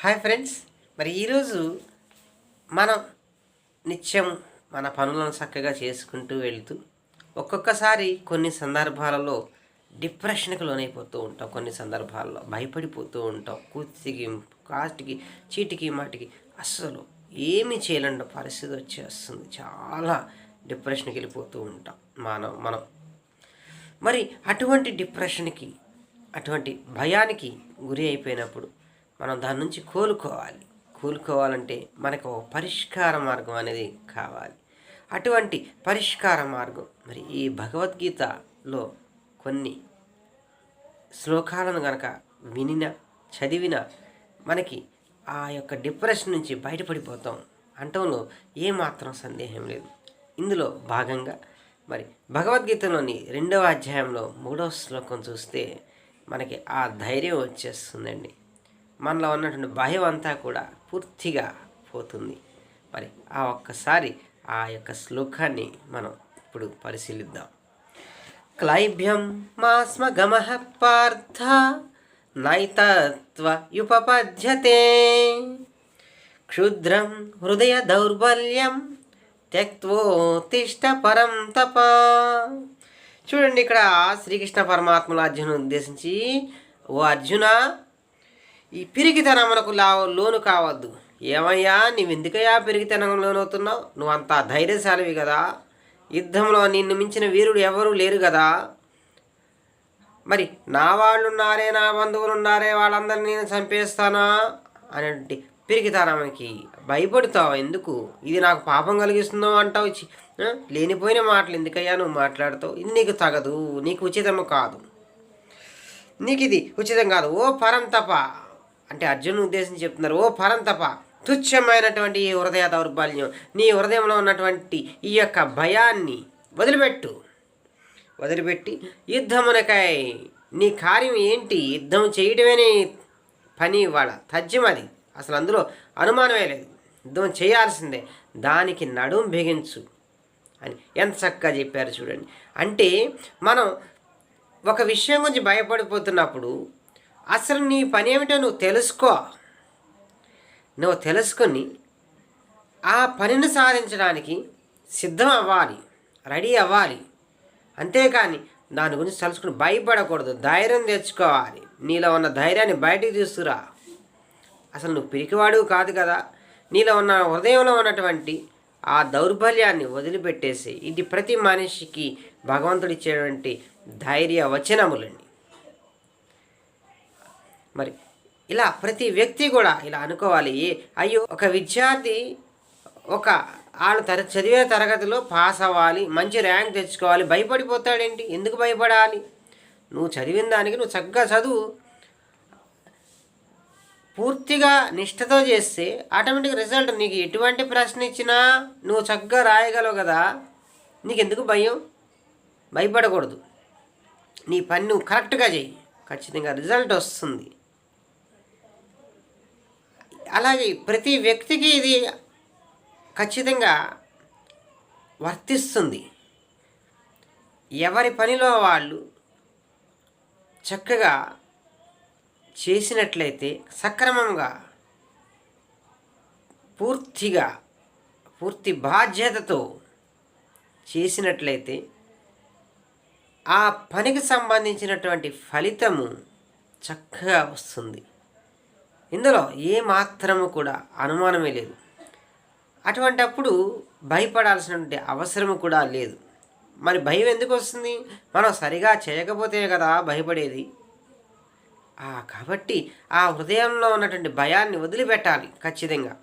Hi friends. మరి ఈరోజు మనం నిత్యం మన పనులను చక్కగా చేసుకుంటూ వెళ్తూ ఒక్కొక్కసారి కొన్ని సందర్భాలలో డిప్రెషన్కి లోనైపోతూ ఉంటాం. కొన్ని సందర్భాల్లో భయపడిపోతూ ఉంటాం. కూతికి కాటికి చీటికి మాటికి అస్సలు ఏమీ చేయలేని పరిస్థితి వచ్చేస్తుంది. చాలా డిప్రెషన్కి వెళ్ళిపోతూ ఉంటాం మనం. మరి అటువంటి డిప్రెషన్కి, అటువంటి భయానికి గురి అయిపోయినప్పుడు మనం దాని నుంచి కోలుకోవాలంటే మనకు ఒక పరిష్కార మార్గం అనేది కావాలి. అటువంటి పరిష్కార మార్గం మరి ఈ భగవద్గీతలో కొన్ని శ్లోకాలను కనుక చదివిన మనకి ఆ యొక్క డిప్రెషన్ నుంచి బయటపడిపోతాం అంటంలో ఏమాత్రం సందేహం లేదు. ఇందులో భాగంగా మరి భగవద్గీతలోని 2వ అధ్యాయంలో 3వ శ్లోకం చూస్తే మనకి ఆ ధైర్యం వచ్చేస్తుందండి. మనలో ఉన్నటువంటి భయం అంతా కూడా పూర్తిగా పోతుంది. మరి ఆ ఒక్కసారి ఆ యొక్క శ్లోకాన్ని మనం ఇప్పుడు పరిశీలిద్దాం. క్లైభ్యం మాస్మగమః పార్థ నైతత్వయుపపద్యతే క్షుద్రం హృదయ దౌర్బల్యం త్యక్తోత్తిష్ట పరం తప. చూడండి, ఇక్కడ శ్రీకృష్ణ పరమాత్మల అర్జును ఉద్దేశించి, ఓ అర్జున, ఈ పిరికితనమునకు లోను కావద్దు. ఏమయ్యా, నీవెందుకయ్యా పిరికితనం లోనవుతున్నావు? నువ్వు అంత ధైర్యశాలివి కదా, యుద్ధంలో నిన్ను మించిన వీరుడు ఎవరూ లేరు కదా. మరి నా వాళ్ళు ఉన్నారే, నా బంధువులు ఉన్నారే, వాళ్ళందరినీ నేను చంపేస్తానా అనేటువంటి పిరికితనానికి భయపడతావు ఎందుకు? ఇది నాకు పాపం కలిగిస్తుందో అంటావు. లేనిపోయిన మాటలు ఎందుకయ్యా నువ్వు మాట్లాడుతావు? ఇది నీకు తగదు, నీకు ఉచితము కాదు, నీకు ఇది ఉచితం కాదు. ఓ పరంతప అంటే అర్జును ఉద్దేశించి చెప్తున్నారు. ఓ పరంతప, తుచ్చమైనటువంటి ఈ హృదయ దౌర్బల్యం, నీ హృదయంలో ఉన్నటువంటి ఈ యొక్క భయాన్ని వదిలిపెట్టి యుద్ధమునకై నీ కార్యం ఏంటి? యుద్ధం చేయడమే నీ పని. ఇవాళ తథ్యం అది, అసలు అందులో అనుమానమే లేదు. యుద్ధం చేయాల్సిందే, దానికి నడుం బిగించు అని ఎంత చక్కగా చెప్పారు చూడండి. అంటే మనం ఒక విషయం గురించి భయపడిపోతున్నప్పుడు అసలు నీ పని ఏమిటో నువ్వు తెలుసుకొని ఆ పనిని సాధించడానికి సిద్ధం అవ్వాలి, రెడీ అవ్వాలి. అంతేకాని దాని గురించి తెలుసుకుని భయపడకూడదు, ధైర్యం తెచ్చుకోవాలి. నీలో ఉన్న ధైర్యాన్ని బయటికి తీసుకురా. అసలు నువ్వు పిరికివాడు కాదు కదా. నీలో ఉన్న హృదయంలో ఉన్నటువంటి ఆ దౌర్బల్యాన్ని వదిలిపెట్టేసి, ఇది ప్రతి మనిషికి భగవంతుడు ఇచ్చేటువంటి ధైర్య వచనములండి. మరి ఇలా ప్రతి వ్యక్తి కూడా ఇలా అనుకోవాలి. అయ్యో, ఒక విద్యార్థి వాళ్ళు చదివే తరగతిలో పాస్ అవ్వాలి, మంచి ర్యాంక్ తెచ్చుకోవాలి, భయపడిపోతాడేంటి? ఎందుకు భయపడాలి? నువ్వు చదివిన దానికి నువ్వు చక్కగా చదువు, పూర్తిగా నిష్ఠతో చేస్తే ఆటోమేటిక్ రిజల్ట్, నీకు ఎటువంటి ప్రశ్న ఇచ్చినా నువ్వు చక్కగా రాయగలవు కదా. నీకెందుకు భయం? భయపడకూడదు. నీ పని నువ్వు కరెక్ట్గా చెయ్యి, ఖచ్చితంగా రిజల్ట్ వస్తుంది. అలాగే ప్రతి వ్యక్తికి ఇది ఖచ్చితంగా వర్తిస్తుంది. ఎవరి పనిలో వాళ్ళు చక్కగా చేసినట్లయితే, సక్రమంగా పూర్తి బాధ్యతతో చేసినట్లయితే ఆ పనికి సంబంధించినటువంటి ఫలితము చక్కగా వస్తుంది. ఇందులో ఏమాత్రము కూడా అనుమానమే లేదు. అటువంటప్పుడు భయపడాల్సినటువంటి అవసరము కూడా లేదు. మరి భయం ఎందుకు వస్తుంది? మనం సరిగా చేయకపోతే కదా భయపడేది. కాబట్టి ఆ హృదయంలో ఉన్నటువంటి భయాన్ని వదిలిపెట్టాలి. ఖచ్చితంగా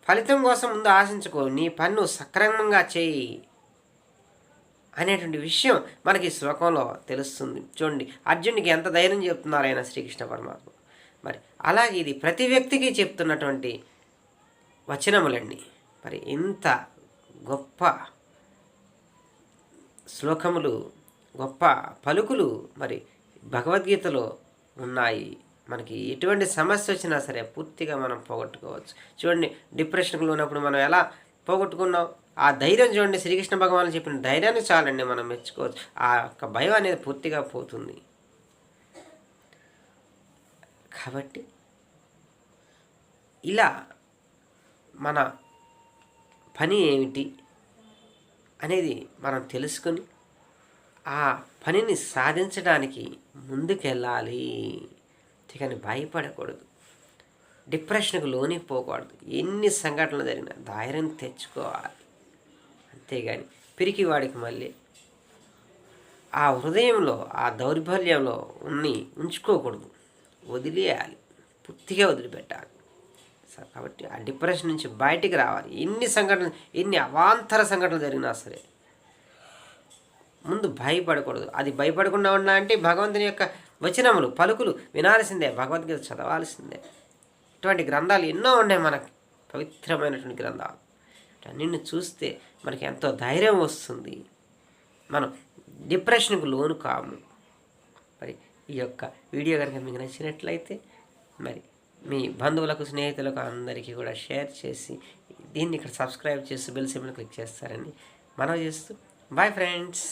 ఫలితం కోసం ముందు ఆశించుకో, నీ పన్ను సక్రమంగా చేయి అనేటువంటి విషయం మనకి ఈ శ్లోకంలో తెలుస్తుంది. చూడండి, అర్జునుడికి ఎంత ధైర్యం చెప్తున్నారు ఆయన శ్రీకృష్ణ పరమాత్మ. మరి అలాగే ఇది ప్రతి వ్యక్తికి చెప్తున్నటువంటి వచనములండి. మరి ఇంత గొప్ప శ్లోకములు, గొప్ప పలుకులు మరి భగవద్గీతలో ఉన్నాయి. మనకి ఎటువంటి సమస్య వచ్చినా సరే పూర్తిగా మనం పోగొట్టుకోవచ్చు. చూడండి, డిప్రెషన్కి ఉన్నప్పుడు మనం ఎలా పోగొట్టుకున్నాం? ఆ ధైర్యం చూడండి, శ్రీకృష్ణ భగవానుడు చెప్పిన ధైర్యాన్ని చాలండి మనం మెచ్చుకోవచ్చు. ఆ యొక్క భయం అనేది పూర్తిగా పోతుంది. కాబట్టి ఇలా మన పని ఏమిటి అనేది మనం తెలుసుకొని ఆ పనిని సాధించడానికి ముందుకెళ్ళాలి. కానీ భయపడకూడదు, డిప్రెషన్కు లోనిపోకూడదు. ఎన్ని సంఘటనలు జరిగినా ధైర్యం తెచ్చుకోవాలి. అంతేగాని పిరికివాడికి మళ్ళీ ఆ హృదయంలో ఆ దౌర్బల్యంలో ఉంచుకోకూడదు, వదిలేయాలి, పూర్తిగా వదిలిపెట్టాలి. కాబట్టి ఆ డిప్రెషన్ నుంచి బయటికి రావాలి. ఎన్ని అవాంతర సంఘటనలు జరిగినా సరే ముందు భయపడకూడదు. అది భయపడకుండా ఉన్నా అంటే భగవంతుని యొక్క వచనములు పలుకులు వినాల్సిందే, భగవద్గీత చదవాల్సిందే. ఇటువంటి గ్రంథాలు ఎన్నో ఉన్నాయి మనకి, పవిత్రమైనటువంటి గ్రంథాలు. అన్నింటిని చూస్తే మనకి ఎంతో ధైర్యం వస్తుంది, మనం డిప్రెషన్కు లోను కాము. మరి ఈ యొక్క వీడియో కనుక మీకు నచ్చినట్లయితే మరి మీ బంధువులకు, స్నేహితులకు అందరికీ కూడా షేర్ చేసి దీన్ని ఇక్కడ సబ్స్క్రైబ్ చేసి బెల్ సింబల్ క్లిక్ చేస్తారని మనవి చేస్తూ బాయ్ ఫ్రెండ్స్.